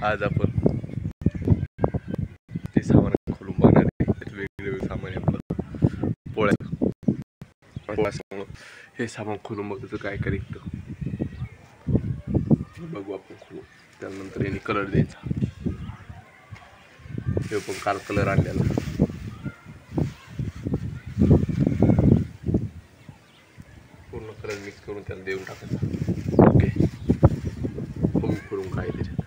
आज आपण ते सामान खोलून बघणार आहे. वेगवेगळे सामान आहे आपलं पोळ्यासमोर. हे सामान खोलून बघायचं काय करेक्ट बघू आपण खोलून. त्यानंतर याने कलर द्यायचा. हे पण काल कलर आणलेला. पूर्ण कलर मिक्स करून त्याला देऊन टाकायचा. ओके बघू खोलून काय त्याच्यात.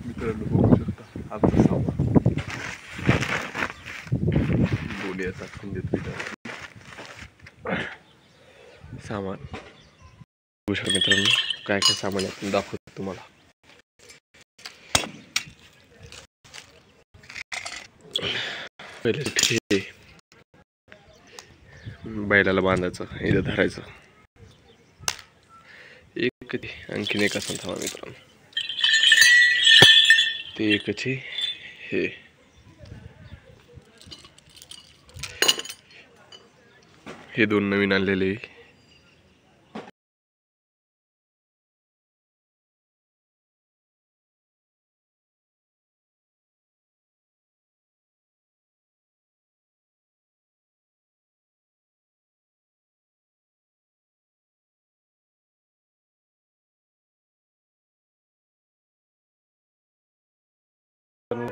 मित्रांनो बघू शकता आमचं सामान दोन्ही येतात सामान बघू शकता. मित्रांनो काय काय सामान आपण दाखवतो तुम्हाला. पहिले ठे बैलाला बांधायचं, इथं धरायचं. एक आणखीन एक असं थांबा मित्रांनो. ते एकच हे दोन नवीन आणलेले.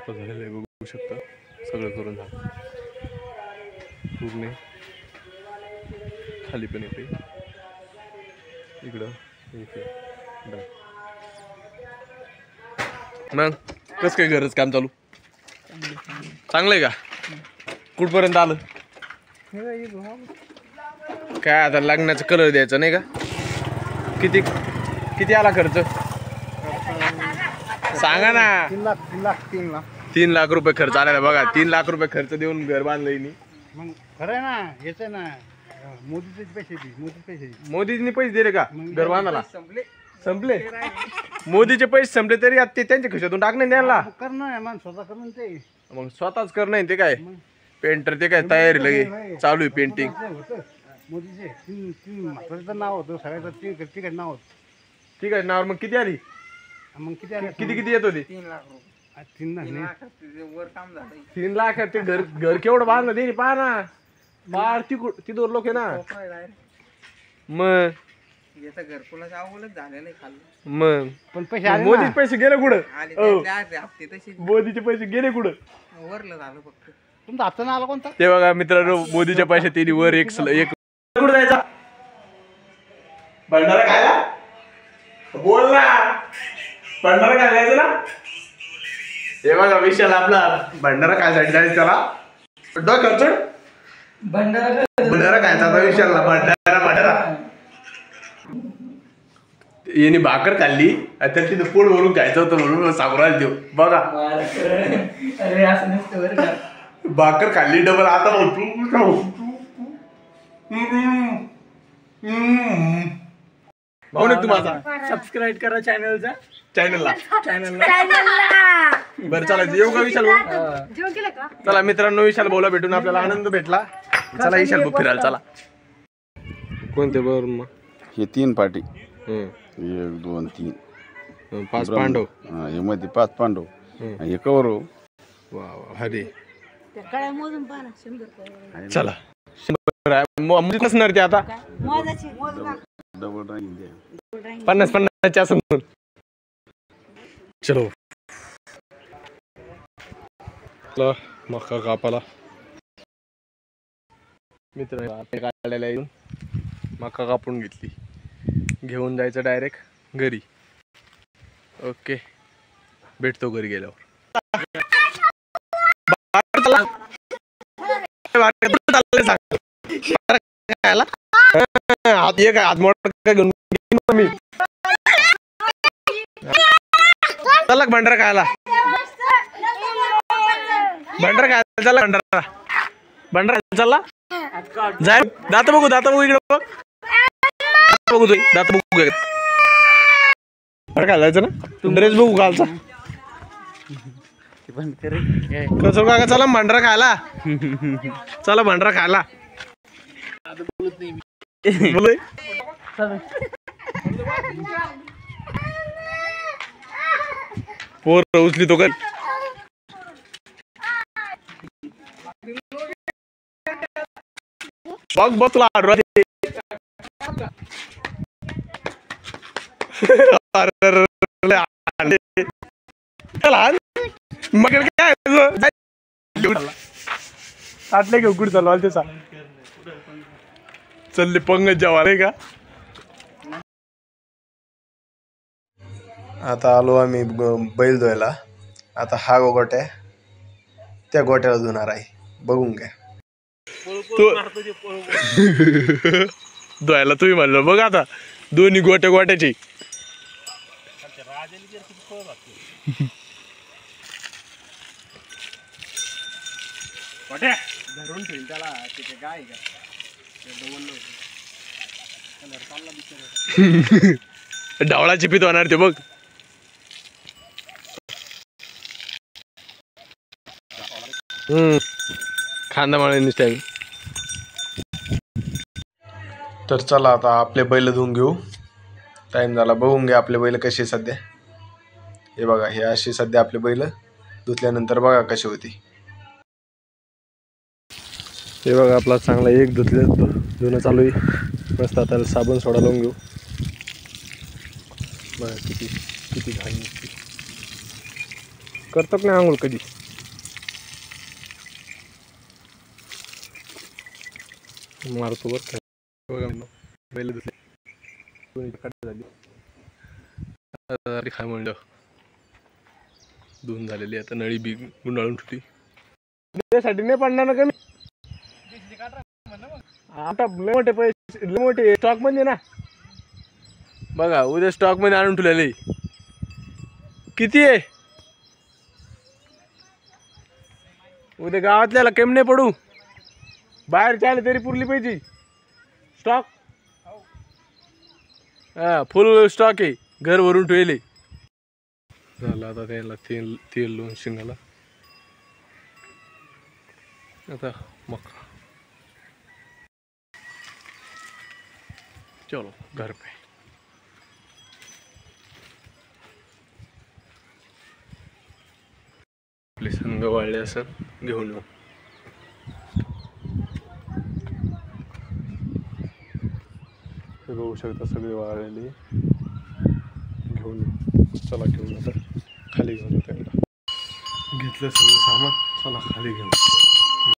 झालेलं बघू शकता. सगळं करून झालं पूर्ण. खाली पण येते इकडं. मग कसं काय घरच काम चालू चांगलंय का? कुठपर्यंत आलं? काय आता लग्नाचं कलर द्यायचं नाही का? किती किती आला खर्च सांगा ना. 3 लाख रुपये खर्च आला बघा. 3 लाख रुपये खर्च देऊन घर बांधलंय. मग खरं आहे ना. हेच आहे ना मोदीचे पैसे मोदींनी पैसे दिले का घर बांधायला? संपले मोदीचे पैसे संपले तरी आता ते त्यांच्या खिशातून टाकणे द्यायला करणं मग स्वतः करणं ते मग स्वतःच करणं. ते काय पेंटर ते काय तयारी लगे चालू आहे पेंटिंग. मोदीचे 3 नाव होतं सगळ्याचं. तिकडे नाव होतं. ठीक आहे नाव. मग किती आली? मग किती आले? किती येत होती? 3 लाख रुपये. 3 लाख. ते घर केवढं बांधलं ते पहा ना. फार ती दोन लोक आहे ना. मग मग पण पैसे आले. मोदीचे पैसे गेले कुठं? मोदीचे पैसे गेले कुठं? तुमचा हप्ता ना आला कोणता? ते बघा मित्रांनो मोदीच्या पैसे तिने वर एक कुठं जायचा भंडारा खायला. बोल ना भंडारा खायला जायचं ना. हे बघा विशाल आपला भंडारा खायसाठी जायचं. त्याला खर्च भंडारा खायचा आता विशालला. भंडारा याने भाकर खाल्ली तर तिथं पोट भरून खायचं होतं म्हणून सावरायला देऊ. बघा भाकर खाल्ली डबल. आता तुम्हाला सबस्क्राईब करा चॅनलला. बरं चला येऊ का विशाल भाऊ? चला मित्रांनो विशाल भाऊला भेटून आपल्याला आनंद भेटला. चला विशाल भाऊ फिरायला चला. कोणते बरं मग? हे 3 पाटी. 1 2 3 5 पांडव. हे मध्ये 5 पांडव. हे कौरव. वा हरे चला 100 नसणार ते आता. डबल ड्राइंग 50 असं. चलो मका कापाला मित्र काढलेला येऊन मका कापून घेतली. घेऊन जायचं डायरेक्ट घरी. ओके भेटतो घरी गेल्यावर. चला भंडारा खायला. भंडारा खायला चला. भंडारा चला. जाय दात बघू इकडे बघ. बघू तू दात बघू. भंडारा खायला जायचं ना. ड्रेस बघू घालचा. कसं काका चला भंडारा खायला. चला भंडारा खायला. बोल पोर उचली तो कर बघ बघ तुला आढळते मग काय आटले घेऊ कुठे चालू त्याचा चलले पंगत जेव्हा रे का. आता आलो आम्ही बैल धुवायला. आता हा गोट्या त्या गोट्याला धुणार आहे. बघून घ्या धुवायला तुम्ही म्हणलं बघ आता दोन्ही गोट्या गोट्याचे धरून ठेवून त्याला तिथे गाय का डावळाची पीत होणार ते बघ. खांदा माळ्यांनी टाइम. तर चला आता आपले बैल धुवून घेऊ. टाइम झाला. बघून घ्या आपले बैल कसे सध्या. हे बघा हे अशी सध्या आपले बैल धुतल्यानंतर बघा कशी होती. हे बघा आपला चांगला एक धुणं चालू आहे. मस्त आता साबण सोडा लावून घेऊ. बघा किती किती घाण निघते. करतात नाही आंघोळ कधी. मारतो बरं का. बघा बैल धुतले झाली खाय म्हणलं धुवून झालेली. आता नळी बी गुंडाळून ठेवली. त्यासाठी नाही पडणार ना कमी. आता लय मोठे पैसे लय मोठे स्टॉक मध्ये ना. बघा उद्या स्टॉक मध्ये आणून ठेवलेले. किती आहे उद्या गावातल्याला कमी नाही पडू. बाहेर चाले तरी पुरली पाहिजे स्टॉक. हा फुल स्टॉक आहे. घर भरून ठेवले. झालं आता त्याला तेल तेल लावून शिंगाला. आता मग चलो घर पे. आपले संघ वाळले असं घेऊन येऊ. हे बघू शकता सगळे वाळलेले घेऊन येऊ. चला घेऊन आता खाली घेऊन त्यांना घेतलं सगळं सामान. चला खाली घेऊन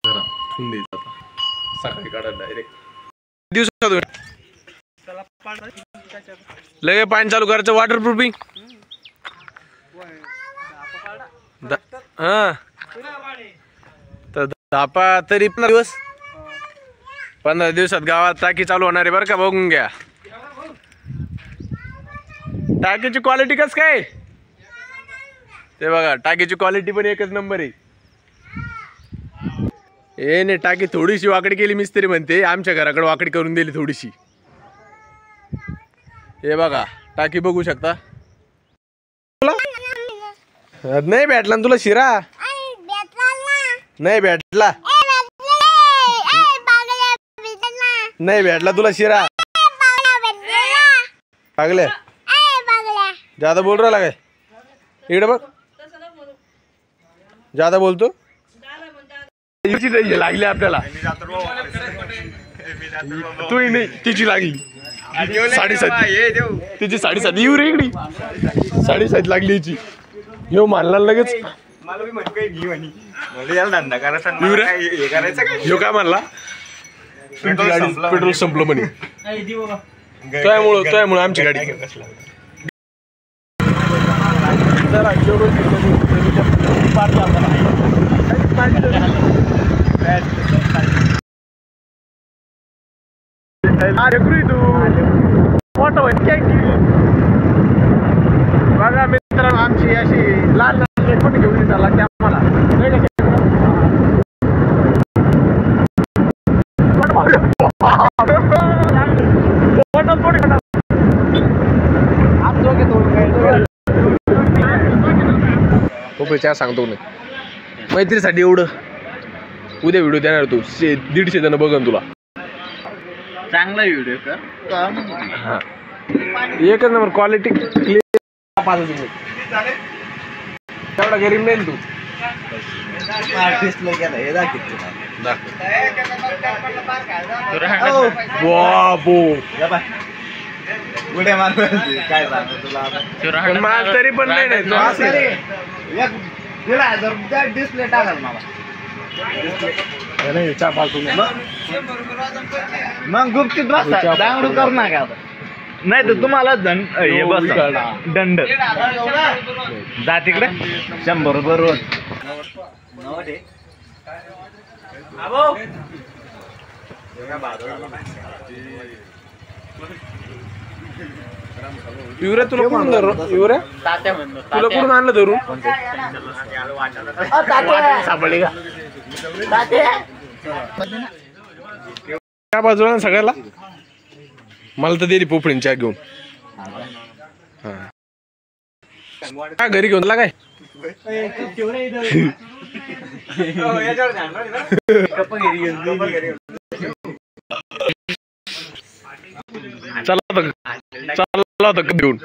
जरा ठेवून द्यायचं. आता सकाळी काढा डायरेक्ट दिवसात लगे पाणी चालू करायचं. Water proofing. हा तर धापा तरी 15 दिवसात गावात टाकी चालू होणार आहे बरं का. बघून घ्या टाकीची क्वालिटी कस काय ते बघा. टाकीची क्वालिटी पण एकच नंबर आहे. ए नाही टाकी थोडीशी वाकडी केली मिस्त्री म्हणते. आमच्या घराकडे वाकडी करून दिली थोडीशी. हे बघा टाकी बघू शकता. नाही भेटला तुला शिरा. नाही भेटला नाही भेटला तुला शिरा. पागल्या ज्यादा बोल रहा काय इकडे बघ. ज्यादा बोलतो लागली आपल्याला. तू नाही तिची लागली 7.5 तिची 7.5 येऊ रे इकडे. 7.5 लागली हिची. येऊ मानला लगेच. ह्यो काय म्हणला पेट्रोल संपलं म्हणे. त्यामुळं आमची गाडी बघा मित्रांनो आमची अशी लाल पण घेऊन येतात लागते आम्हाला. चहा सांगतो नाही मैत्रीसाठी एवढं. उद्या व्हिडिओ देणार तू 150 जण बघन तुला. चांगला व्हिडिओ कर. हा एकच नंबर क्वालिटी क्लिअर. एवढा गरीब नाही तू आर्टिस्टला गेला हे दाखव उड्या मार काय सांगतो तुला पण माल तरी पण नाही डिस्प्ले टाकाल मला मग गुपचूप बसा दांगडू कर ना का नाही तर तुम्हाला हे बस दंड जा तिकडे 100 बरोबर युवऱ्या तुला कुठून धरून युवऱ्या तुला कुठून आणलं धरून सापडली का त्या बाजूला सगळ्याला मला तर दिली पोपडीन चहा घेऊन हा घरी घेऊन काय चला होता घेऊन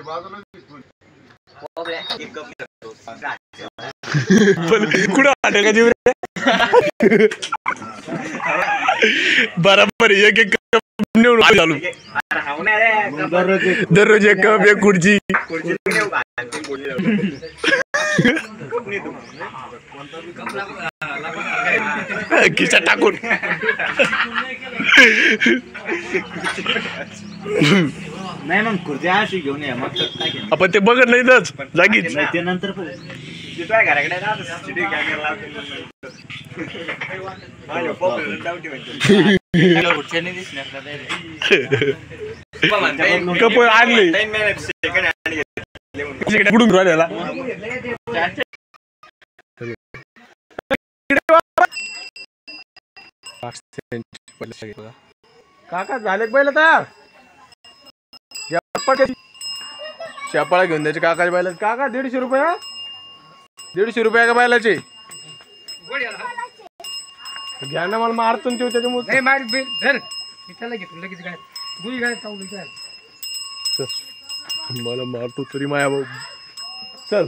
कुठं आटे का जीव बरोबर एक एक कप नेऊन चालू दररोज एक कप एक खुर्ची खिसा टाकून नाही मग खुर्ची अशी घेऊन या मग आपण ते बघत नाहीतच जागीच ते नंतर कप आणले कुठून राहिलेला काका झाले बैल तयार शेपाळा घेऊन द्यायचे काकाच्या बैला काका 150 रुपये 150 रुपये का बैलाचे घ्या ना मला मारतो ते त्याच्यामुळे मला मारतो तरी माया भाऊ चल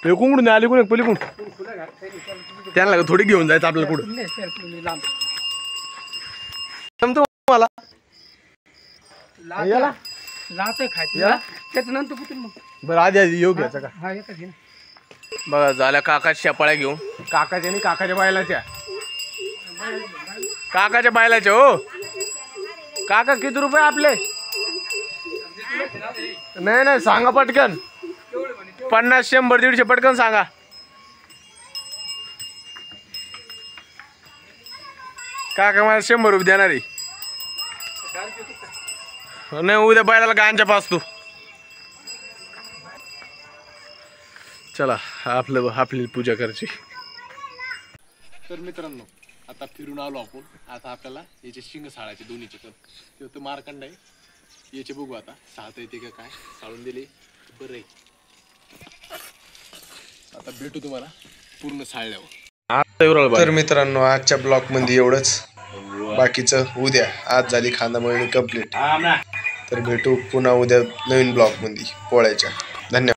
हे कुंकडून आली कोण पलीकडून त्यांना थोडी घेऊन जायचं आपल्याला कुठं मला बरं आधी येऊ घ्यायचं का बघा झाल्या काकाच्या शेपाळ्या घेऊन काकाच्या आणि काकाच्या बायलाच्या हो काका किती रुपये आपले नाही सांगा पटकन 50 100 150 पटकन सांगा काका मला 100 रुपये देणार आहे नाही उद्या बैलाला गांजा पाचतो चला आपली पूजा करायची तर मित्रांनो आता फिरून आलो आपण आता आपल्याला याचे शिंग साळायचे दोन्हीचे तर मारकंड आहे याचे बघू आता साळता येते का काय साळून दिले बरं आहे आता भेटू तुम्हाला पूर्ण साळल्यावर तर मित्रांनो आजच्या ब्लॉग मध्ये एवढंच बाकीचं उद्या आज झाली खांदा मळणी कंप्लीट तर भेटू पुन्हा उद्या नवीन ब्लॉग मध्ये पोळ्याच्या धन्यवाद